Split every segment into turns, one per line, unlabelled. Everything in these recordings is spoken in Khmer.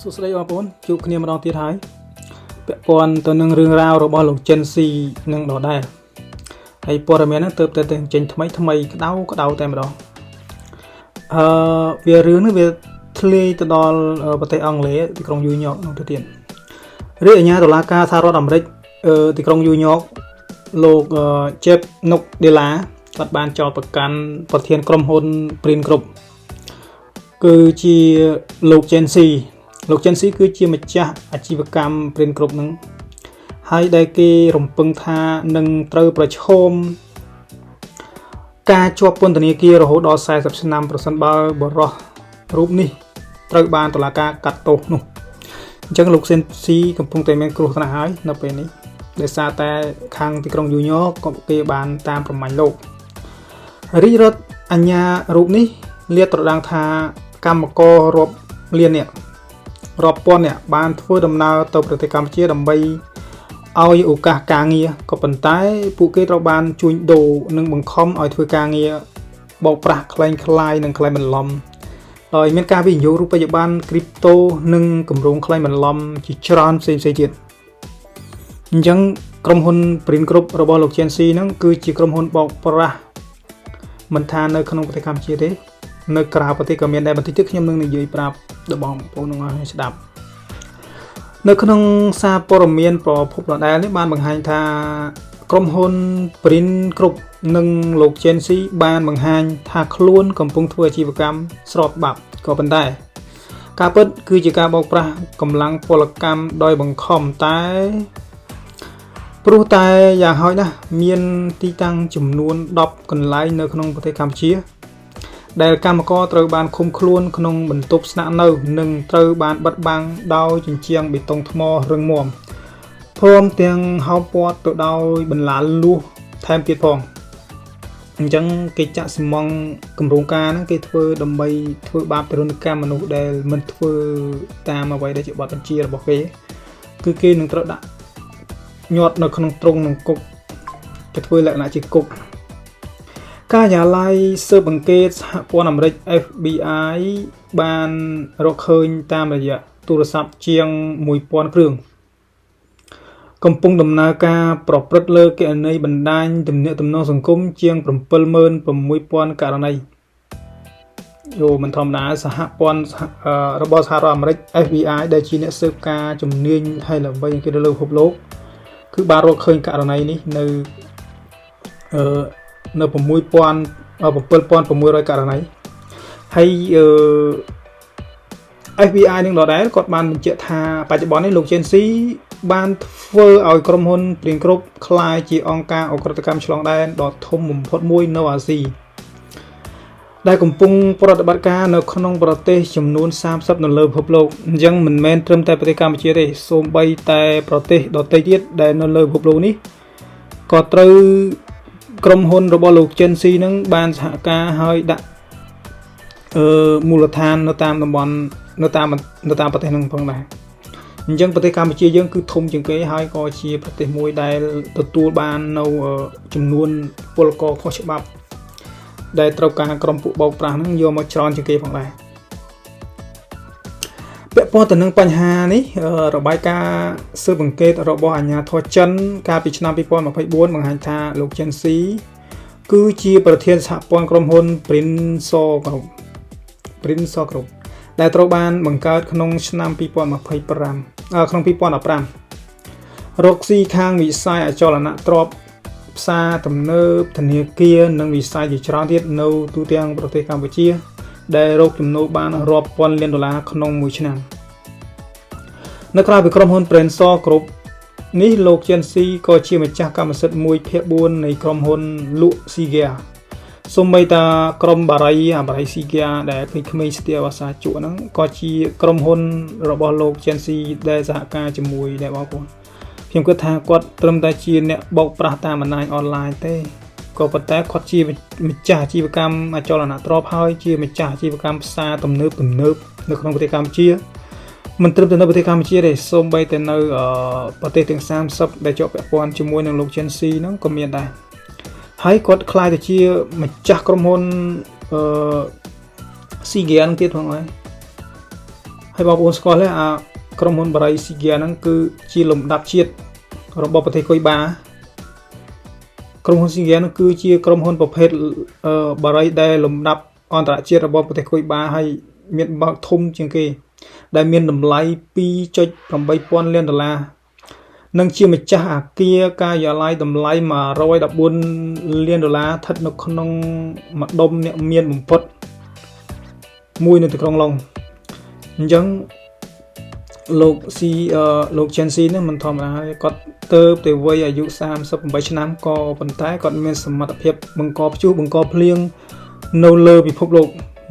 សួស្តីបងប្អូនជួបគ្នាម្ដងទៀតហើយពាក់ព័ន្ធទៅនឹងរឿងរ៉ាវរបស់លោក Gen Z នឹងដដែលហើយព័ត៌មានហ្នឹងទើបតែចេញថ្មីក្តៅតែម្ដងវារឿងនេះវាធ្លាយទៅដល់ប្រទេសអង់គ្លេសទីក្រុងយូយ៉កនោះទៅទៀតរាជអាជ្ញាតុលាការសហរដ្ឋអាមេរិកទីក្រុងយូយ៉កលោក Jeff Nadella គាត់បានចោទប្រកាន់ប្រធានក្រុមហ៊ុន Print Group គឺជាលោក Gen Z លោក Gen Z គឺជាម្ចាស់អាជីវកម្ម Print Group ហ្នឹងហើយដែលគេរំពឹងថានឹងត្រូវប្រឈមការជាប់ពន្ធនាគាររហូតដល់40ឆ្នាំប្រសិនបើបរិះរូបនេះត្រូវបានតុលាការកាត់ទោសនោះអញ្ចឹងលោក Gen Z កំពុងតែមានគ្រោះថ្នាក់ហើយនៅពេលនេះដោយសារតែខាងទីក្រុងយូយ៉កក៏គេបានតាមប្រមាញ់លោករាជរដ្ឋអាជ្ញារូបនេះលាតត្រដាងថាកម្មកររាប់លាននាក់រាប់ពាន់នាក់បានធ្វើដំណើរទៅប្រទេសកម្ពុជាដើម្បីឲ្យឱកាសការងារក៏ប៉ុន្តែពួកគេត្រូវបានជួញដូរនិងបង្ខំឲ្យធ្វើការងារបោកប្រាស់คล้ายនិងคล้ายបន្លំដោយមានការវិនិយោគរូបិយប័ណ្ណគ្រីបតូនិងគម្រោងคล้ายបន្លំជាច្រើនផ្សេងទៀតអញ្ចឹងក្រុមហ៊ុន Print Group របស់លោក Gen Z ហ្នឹងគឺជាក្រុមហ៊ុនបោកប្រាស់មិនថានៅក្នុងប្រទេសកម្ពុជាទេនៅក្រៅប្រទេសក៏មានដែរបន្តិចទៀតខ្ញុំនឹងនិយាយប្រាប់ដល់បងប្អូនឲ្យស្ដាប់នៅក្នុងសារព័ត៌មានប្រភពដដែលនេះបានបង្ហាញថាក្រុមហ៊ុន Print Group និងលោក Gen Z បានបង្ហាញថាខ្លួនកំពុងធ្វើអាជីវកម្មស្របច្បាប់ក៏ប៉ុន្តែការពិតគឺជាការបោកប្រាស់កម្លាំងពលកម្មដោយបង្ខំតែព្រោះតែយ៉ាងហោចណាស់មានទីតាំងចំនួន10កន្លែងនៅក្នុងប្រទេសកម្ពុជាដែលកម្មករត្រូវបានឃុំខ្លួនក្នុងបន្ទប់ស្នាក់នៅនិងត្រូវបានបិទបាំងដោយជញ្ជាំងបេតុងថ្មរឹងមាំព្រមទាំងហោបព័ទ្ធទៅដោយបន្លាលួសថែមទៀតផងអញ្ចឹងគេចាក់សំងគម្រោងការហ្នឹងគេធ្វើដើម្បីធ្វើបាបទរណកម្មមនុស្សដែលមិនធ្វើតាមអ្វីដែលជាបទបញ្ជារបស់គេគឺគេនឹងត្រូវដាក់ញាត់នៅក្នុងទ្រុងនឹងគុកគេធ្វើលក្ខណៈជាគុកការិយាល័យស៊ើបអង្កេតសហព័ន្ធអាមេរិក FBI បានរកឃើញតាមរយៈទូរស័ព្ទជាង 1000 គ្រឿងកំពុងដំណើរការប្រព្រឹត្តលើគណនីបណ្ដាញទំនាក់ទំនងសង្គមជាង 76000 ករណីមិនធម្មតាសហព័ន្ធរបស់សហរដ្ឋអាមេរិក FBI ដែលជាអ្នកស៊ើបការជំនាញហើយល្បីគេទៅលើពិភពលោកគឺបានរកឃើញករណីនេះនៅ7600ករណីហើយFBI នឹងដដែលគាត់បានបញ្ជាក់ថាបច្ចុប្បន្ននេះលោក Gen Z បានធ្វើឲ្យក្រុមហ៊ុន Print Group ក្លាយជាអង្គការអក្រិតកម្មឆ្លងដែនដ៏ធំបំផុតមួយនៅអាស៊ីដែលកំពុងប្រតិបត្តិការនៅក្នុងប្រទេសចំនួន30នៅលើពិភពលោកអញ្ចឹងមិនមែនត្រឹមតែប្រទេសកម្ពុជាទេសូម្បីតែប្រទេសដទៃទៀតដែលនៅលើពិភពលោកនេះក៏ត្រូវក្រុមហ៊ុនរបស់លោក Gen Z នឹងបានសហការហើយដាក់មូលដ្ឋាននៅតាមតំបន់នៅតាមប្រទេសនឹងផងដែរអញ្ចឹងប្រទេសកម្ពុជាយើងគឺធំជាងគេហើយក៏ជាប្រទេសមួយដែលទទួលបាននៅចំនួនពលករខុសច្បាប់ដែលត្រូវការក្រុមពួកបោកប្រាស់ហ្នឹងយកមកច្រើនជាងគេផងដែរពាក់ព័ន្ធទៅនឹងបញ្ហានេះរបាយការណ៍ស៊ើបអង្កេតរបស់អាជ្ញាធរចិនកាលពីឆ្នាំ2024បង្ហាញថាលោក Gen Z គឺជាប្រធានសហព័ន្ធក្រុមហ៊ុន Print Group ដែលត្រូវបានបង្កើតក្នុងឆ្នាំ2015រកស៊ីខាងវិស័យអចលនទ្រព្យផ្សារទំនើបធនាគារនិងវិស័យជាច្រើនទៀតនៅទូទាំងប្រទេសកម្ពុជាដែលរកចំណូលបានរាប់ពាន់លានដុល្លារក្នុងមួយឆ្នាំនៅក្រៅពីក្រុមហ៊ុន Print Group នេះលោក Gen Z ក៏ជាម្ចាស់កម្មសិទ្ធិ 1/4 នៃក្រុមហ៊ុនលក់ស៊ីហ្គាសូម្បីតាក្រុមបារីស៊ីហ្គាដែលក្មេងៗស្ទាវអាសាជក់ហ្នឹងក៏ជាក្រុមហ៊ុនរបស់លោក Gen Z ដែលសហការជាមួយដែរបងប្អូនខ្ញុំគិតថាគាត់ត្រឹមតែជាអ្នកបោកប្រាស់តាមបណ្ដាញអនឡាញទេក៏ប៉ុន្តែគាត់ជាម្ចាស់អាជីវកម្មអចលនទ្រព្យហើយជាម្ចាស់អាជីវកម្មផ្សារទំនើបនៅក្នុងប្រទេសកម្ពុជាមិនត្រឹមតែនៅប្រទេសកម្ពុជាទេសូម្បីតែនៅប្រទេសទាំង30ដែលជាប់ពាក់ព័ន្ធជាមួយនឹងលោក Gen Z ហ្នឹងក៏មានដែរហើយគាត់ខ្លាយទៅជាម្ចាស់ក្រុមហ៊ុនស៊ីហ្គានឹងទៀតផងហើយ ហើយបងប្អូនស្គាល់ទេក្រុមហ៊ុនបារីស៊ីហ្គាហ្នឹងគឺជាលំដាប់ជាតិរបស់ប្រទេសកុយបាក្រុមហ៊ុនស៊ីហ្គាហ្នឹងគឺជាក្រុមហ៊ុនប្រភេទបារីដែលលំដាប់អន្តរជាតិរបស់ប្រទេសកុយបាហើយមានបើកធំជាងគេដែលមានតម្លៃ 2.8000 លានដុល្លារនិងជាម្ចាស់អគារការិយាល័យតម្លៃ 114 លានដុល្លារស្ថិតនៅក្នុងម្ដុំអ្នកមានបំផុតមួយនៅទីក្រុងឡុងអញ្ចឹងលោក Chen Xi នេះមិនធម្មតាគាត់ទៅវ័យអាយុ38ឆ្នាំក៏ប៉ុន្តែគាត់មានសមត្ថភាពបង្កព្យុះបង្កភ្លៀងនៅលើពិភពលោក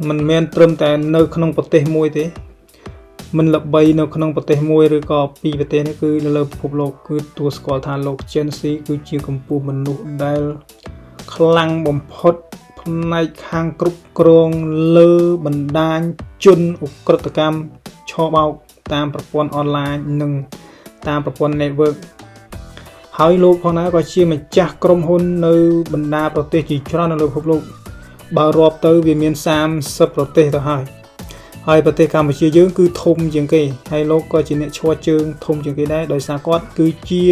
មិនមែនត្រឹមតែនៅក្នុងប្រទេសមួយទេមិនល្បីនៅក្នុងប្រទេសមួយឬក៏ពីរប្រទេសនេះគឺនៅលើពិភពលោកគឺទួស្គាល់ថាលោក Chen Xi គឺជាកម្ពុជាមនុស្សដែលខ្លាំងបំផុតផ្នែកខាងគ្រប់គ្រងលើបណ្ដាញជនឧក្រិដ្ឋកម្មឆបោកតាមប្រព័ន្ធអនឡាញនិងតាមប្រព័ន្ធ network ហើយលោកផងដែរក៏ជាម្ចាស់ក្រុមហ៊ុននៅបណ្ដាប្រទេសជាច្រើននៅលើពិភពលោកបើរាប់ទៅវាមាន30ប្រទេសទៅហើយប្រទេសកម្ពុជាយើងគឺធំជាងគេហើយលោកក៏ជាអ្នកឈរជើងធំជាងគេដែរដោយសារគាត់គឺជា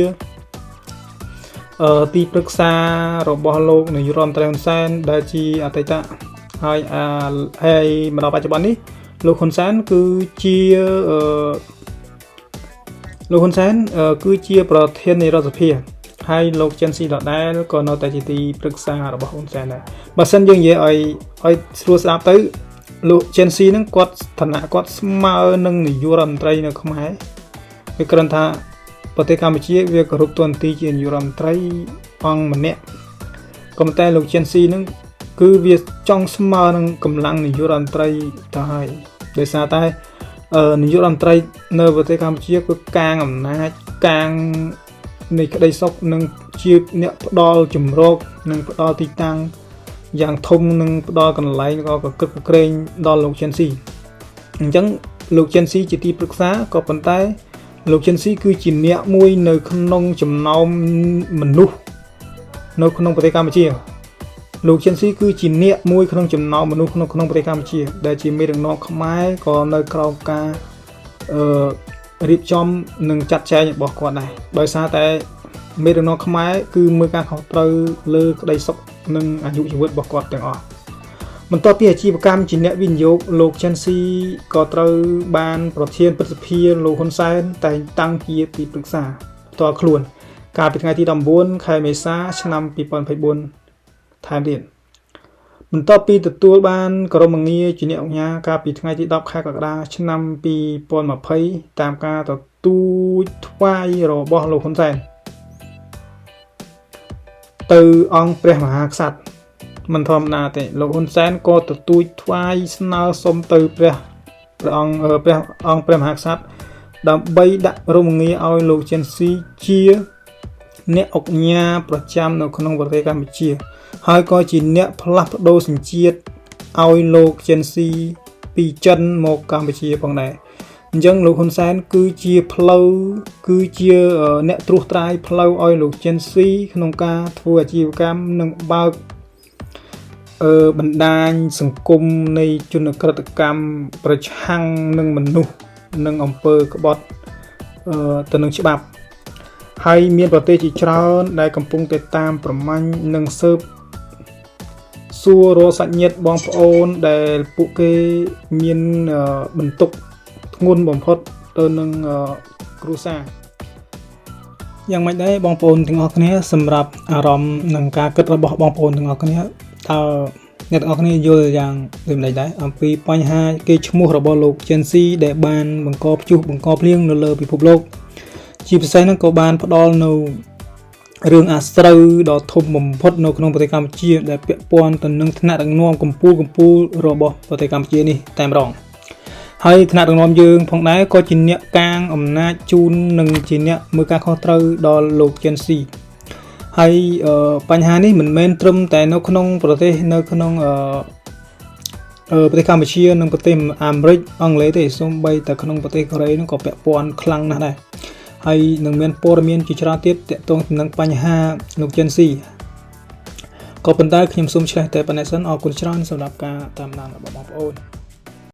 ទីប្រឹក្សារបស់លោកនាយរដ្ឋមន្ត្រីហ៊ុនសែនដែលជាអតីតហើយមកដល់បច្ចុប្បន្ននេះលោកហ៊ុនសែនគឺជាប្រធាននៃរដ្ឋសភាហើយលោក Chen Xi ដដែលក៏នៅតែជាទីប្រឹក្សារបស់ហ៊ុនសែនដែរបើសិនយើងនិយាយឲ្យស្រួលស្ដាប់ទៅលោក Chen Xi ហ្នឹងគាត់ឋានៈគាត់ស្មើនឹងនាយករដ្ឋមន្ត្រីនៅខ្មែរវាគ្រាន់ថាប្រទេសកម្ពុជាវាគោរពតួនាទីជានាយករដ្ឋមន្ត្រីអង្គម្នាក់ក៏ប៉ុន្តែលោក Chen Xi ហ្នឹងគឺវាចង់ស្មើនឹងកម្លាំងនាយករដ្ឋមន្ត្រីទៅហើយដោយសារតែនាយករដ្ឋមន្ត្រីនៅប្រទេសកម្ពុជាគឺកាងអំណាចកាងនៃក្តីសុខនិងជាអ្នកផ្ដល់ជំរកនិងផ្ដល់ទីតាំងយ៉ាងធំនិងផ្ដល់កន្លែងក៏គិតក្រែងដល់លោក Chen Xi អញ្ចឹងលោក Chen Xi ជាទីប្រឹក្សាក៏ប៉ុន្តែលោក Chen Xi គឺជាអ្នកមួយនៅក្នុងចំណោមមនុស្សនៅក្នុងប្រទេសកម្ពុជាលោក Chen Xi គឺជាអ្នកមួយក្នុងចំណោមមនុស្សក្នុងប្រទេសកម្ពុជាដែលជាមេដឹកនាំខ្មែរក៏នៅក្រោមការរៀបចំនិងចាត់ចែងរបស់គាត់ដែរដោយសារតែមេដឹកនាំខ្មែរគឺមើលការខុសត្រូវលើក្តីសុខនិងអាយុជីវិតរបស់គាត់ទាំងអស់បន្ទាប់ពីអាជីវកម្មជាអ្នកវិនិយោគលោក Chen Xi ក៏ត្រូវបានប្រធានព្រឹទ្ធសភាលោកហ៊ុនសែនតែងតាំងជាទីប្រឹក្សាផ្ទាល់ខ្លួនកាលពីថ្ងៃទី19ខែមេសាឆ្នាំ2024ថែមទៀតបន្ទាប់ពីទទួលបានក្រុមងារជាអ្នកអង្គការកាលពីថ្ងៃទី10ខែកក្កដាឆ្នាំ2020តាមការទទូចថ្វាយរបស់លោកហ៊ុនសែនទៅអង្គព្រះមហាក្សត្រមិនធម្មតាទេលោកហ៊ុនសែនក៏ទទូចថ្វាយស្នើសុំទៅព្រះអង្គព្រះមហាក្សត្រដើម្បីដាក់រមងារឲ្យលោក Chen Xi ជាអ្នកអង្គការប្រចាំនៅក្នុងប្រទេសកម្ពុជាហើយក៏ជាអ្នកផ្លាស់ប្ដូរសញ្ជាតិឲ្យលោក Chen Xi ពីចិនមកកម្ពុជាផងដែរអញ្ចឹងលោកហ៊ុនសែនគឺជាអ្នកត្រួសត្រាយផ្លូវឲ្យលោក Chen Xi ក្នុងការធ្វើអាជីវកម្មនិងបើកបណ្ដាញសង្គមនៃជនក្រិតកម្មប្រឆាំងនឹងមនុស្សនិងអំពើក្បត់ទៅនឹងច្បាប់ហើយមានប្រទេសជាច្រើនដែលកំពុងតែតាមប្រមាញ់និងស៊ើបសួររកសាច់ញាតិបងប្អូនដែលពួកគេមានបន្ទុកធ្ងន់បំផុតទៅនឹងគ្រួសារយ៉ាងម៉េចដែរបងប្អូនទាំងអស់គ្នាសម្រាប់អារម្មណ៍និងការគិតរបស់បងប្អូនទាំងអស់គ្នាតើអ្នកទាំងអស់គ្នាយល់យ៉ាងដូចម្តេចដែរអំពីបញ្ហាគេឈ្មោះរបស់លោក Chen Xi ដែលបានបង្កព្យុះបង្កភ្លៀងនៅលើពិភពលោកជាពិសេសហ្នឹងក៏បានផ្ដល់នៅរឿងអាស្រូវដ៏ធំបំផុតនៅក្នុងប្រទេសកម្ពុជាដែលពាក់ព័ន្ធទៅនឹងថ្នាក់ដឹកនាំកម្ពុជារបស់ប្រទេសកម្ពុជានេះតែម្ដងហើយថ្នាក់ដឹកនាំយើងផងដែរក៏ជាអ្នកកាងអំណាចជូននិងជាអ្នកមើលការខុសត្រូវដល់លោក Chen Xi ហើយបញ្ហានេះមិនមែនត្រឹមតែនៅក្នុងប្រទេសប្រទេសកម្ពុជានិងប្រទេសអាមេរិកអង់គ្លេសទេសូម្បីតែក្នុងប្រទេសកូរ៉េនោះក៏ពាក់ព័ន្ធខ្លាំងណាស់ដែរហើយនឹងមានព័ត៌មានជាច្រើនទៀតទាក់ទងនឹងបញ្ហាលោក Chen Xi ក៏ប៉ុន្តែខ្ញុំសូមឆ្លើយតែប៉ុណ្ណេះសិនអរគុណច្រើនសម្រាប់ការតាមដានរបស់បងប្អូន